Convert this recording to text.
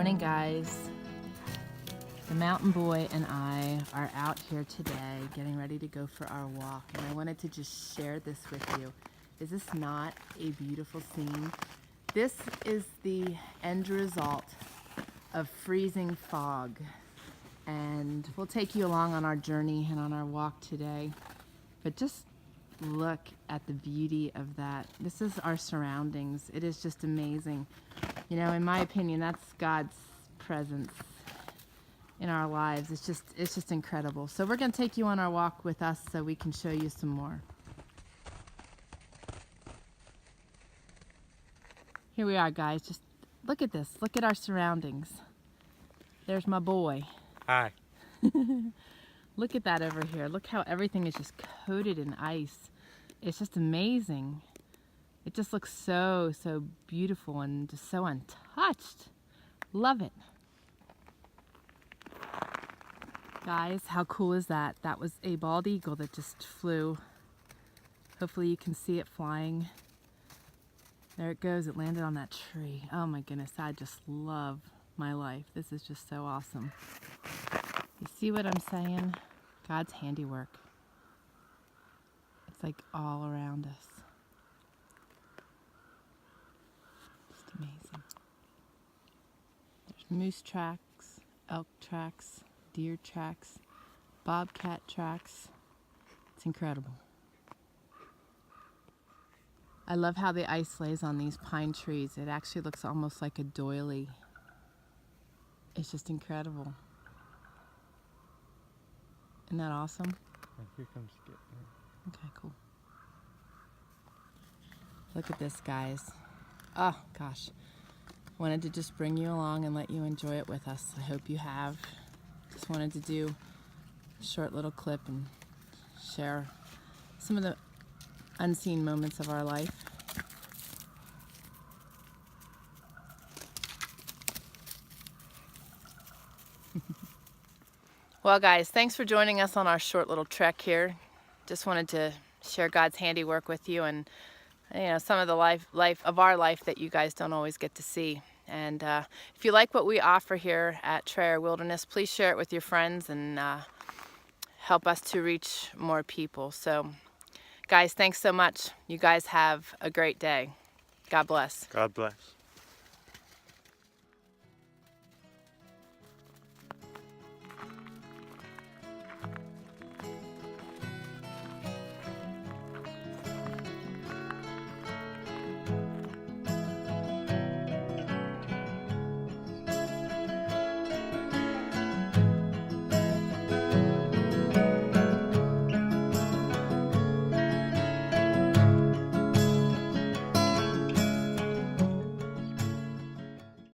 Morning, guys. The mountain boy and I are out here today getting ready to go for our walk, and I wanted to just share this with you. Is this not a beautiful scene? This is the end result of freezing fog, and we'll take you along on our journey and on our walk today. But just look at the beauty of that. This is our surroundings. It is just amazing. You know, in my opinion, that's God's presence in our lives. It's just incredible. So we're going to take you on our walk with us so we can show you some more. Here we are, guys. Just look at this. Look at our surroundings. There's my boy. Hi. Look at that over here. Look how everything is just coated in ice. It's just amazing. It just looks so beautiful and just so untouched. Love it. Guys, how cool is that? That was a bald eagle that just flew. Hopefully you can see it flying. There it goes. It landed on that tree. Oh my goodness, I just love my life. This is just so awesome. You see what I'm saying? God's handiwork. It's like all around us. Just amazing. There's moose tracks, elk tracks, deer tracks, bobcat tracks. It's incredible. I love how the ice lays on these pine trees. It actually looks almost like a doily. It's just incredible. Isn't that awesome? Here comes Skip. Okay, cool. Look at this, guys. Oh, gosh. Wanted to just bring you along and let you enjoy it with us. I hope you have. Just wanted to do a short little clip and share some of the unseen moments of our life. Well, guys, thanks for joining us on our short little trek here. Just wanted to share God's handiwork with you, and you know, some of the life of our life that you guys don't always get to see. And if you like what we offer here at Trayer Wilderness, please share it with your friends and help us to reach more people. So, guys, thanks so much. You guys have a great day. God bless. God bless.